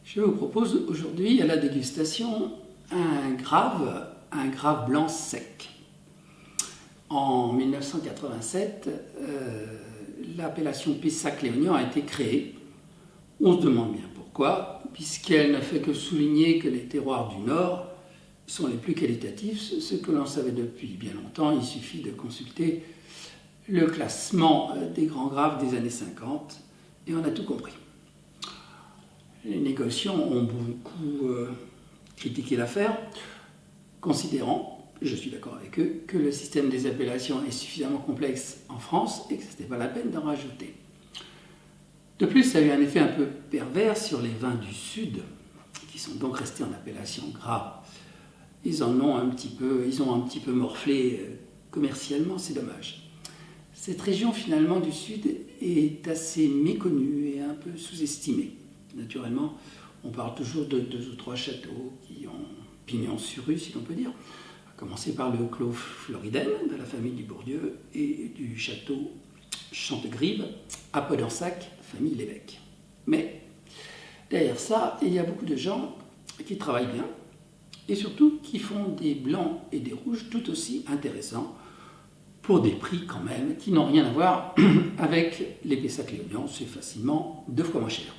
Je vous propose aujourd'hui à la dégustation un grave blanc sec. En 1987, l'appellation Pessac-Léognan a été créée. On se demande bien pourquoi, puisqu'elle ne fait que souligner que les terroirs du Nord sont les plus qualitatifs, ce que l'on savait depuis bien longtemps. Il suffit de consulter le classement des grands graves des années 50 et on a tout compris. Les négociants ont beaucoup critiqué l'affaire, considérant, je suis d'accord avec eux, que le système des appellations est suffisamment complexe en France et que ce n'était pas la peine d'en rajouter. De plus, ça a eu un effet un peu pervers sur les vins du Sud, qui sont donc restés en appellation grave. Ils ont un petit peu morflé commercialement, c'est dommage. Cette région finalement du Sud est assez méconnue et un peu sous-estimée. Naturellement, on parle toujours de 2 ou 3 châteaux qui ont pignon sur rue, si l'on peut dire. À commencer par le clos Floriden de la famille du Bourdieu et du château Chantegrive à Podensac, famille Lévesque. Mais derrière ça, il y a beaucoup de gens qui travaillent bien et surtout qui font des blancs et des rouges tout aussi intéressants pour des prix quand même qui n'ont rien à voir avec les Pessac-Léognan. C'est facilement 2 fois moins cher.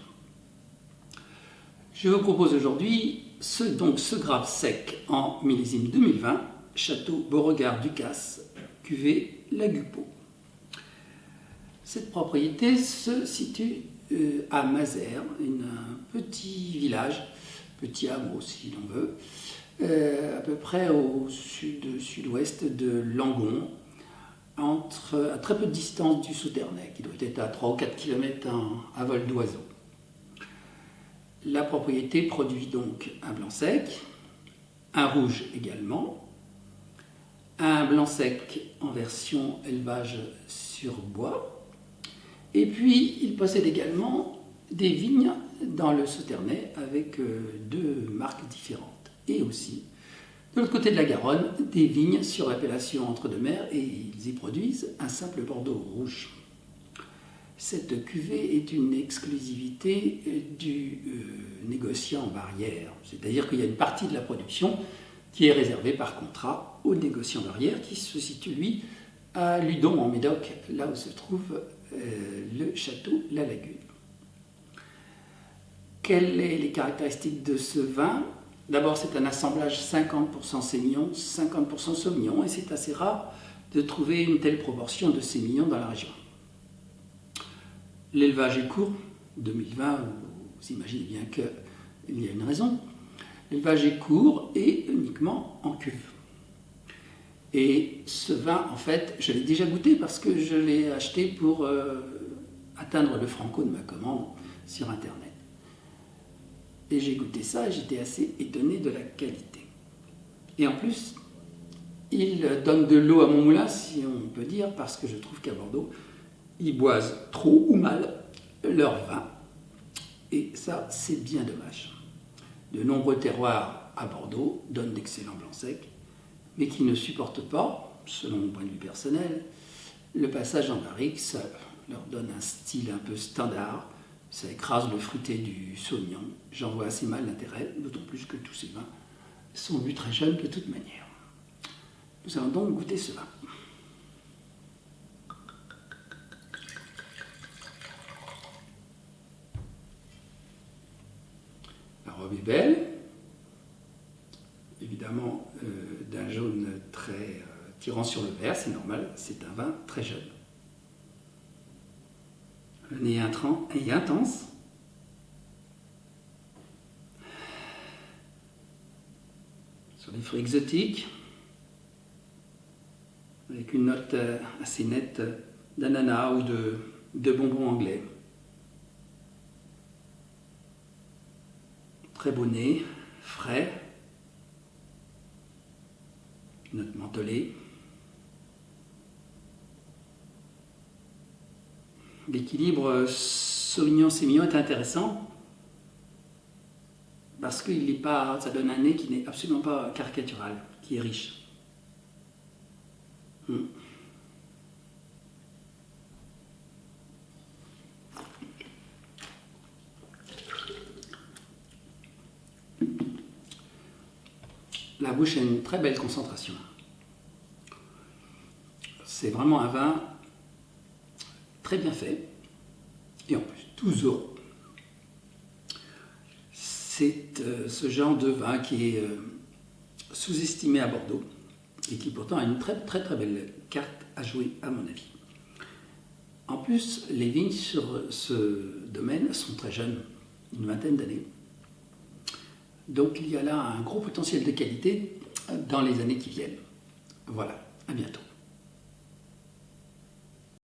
Je vous propose aujourd'hui ce grave sec en millésime 2020, Château Beauregard-Ducasse, cuvée Lagupeau. Cette propriété se situe à Mazères, un petit village, petit hameau si l'on veut, à peu près au sud-ouest de Langon, à très peu de distance du Sauternais, qui doit être à 3 ou 4 km à vol d'oiseau. La propriété produit donc un blanc sec, un rouge également, un blanc sec en version élevage sur bois, et puis il possède également des vignes dans le Sauternais avec 2 marques différentes, et aussi de l'autre côté de la Garonne, des vignes sur l'appellation Entre-deux-Mers, et ils y produisent un simple Bordeaux rouge. Cette cuvée est une exclusivité du négociant barrière, c'est-à-dire qu'il y a une partie de la production qui est réservée par contrat au négociant barrière qui se situe, lui, à Ludon en Médoc, là où se trouve le château La Lagune. Quelles sont les caractéristiques de ce vin? D'abord, c'est un assemblage 50% sémillon, 50% sauvignon, et c'est assez rare de trouver une telle proportion de sémillon dans la région. L'élevage est court, 2020, vous imaginez bien qu'il y a une raison. L'élevage est court et uniquement en cuve. Et ce vin, en fait, je l'ai déjà goûté parce que je l'ai acheté pour atteindre le franco de ma commande sur Internet. Et j'ai goûté ça et j'étais assez étonné de la qualité. Et en plus, il donne de l'eau à mon moulin, si on peut dire, parce que je trouve qu'à Bordeaux, ils boisent trop ou mal leur vin. Et ça, c'est bien dommage. De nombreux terroirs à Bordeaux donnent d'excellents blancs secs, mais qui ne supportent pas, selon mon point de vue personnel, le passage en barrique. Ça leur donne un style un peu standard. Ça écrase le fruité du sauvignon. J'en vois assez mal l'intérêt, d'autant plus que tous ces vins sont bu très jeunes de toute manière. Nous allons donc goûter ce vin. La robe est belle, évidemment d'un jaune très tirant sur le vert, c'est normal, c'est un vin très jeune. Le nez est intense. Sur des fruits exotiques, avec une note assez nette d'ananas ou de bonbons anglais. Très beau nez, frais, note mentholée. L'équilibre sauvignon-sémillon est intéressant parce que ça donne un nez qui n'est absolument pas caricatural, qui est riche. La bouche a une très belle concentration. C'est vraiment un vin très bien fait et en plus toujours. C'est ce genre de vin qui est sous-estimé à Bordeaux et qui pourtant a une très très très belle carte à jouer à mon avis. En plus, les vignes sur ce domaine sont très jeunes, une vingtaine d'années. Donc il y a là un gros potentiel de qualité dans les années qui viennent. Voilà, à bientôt.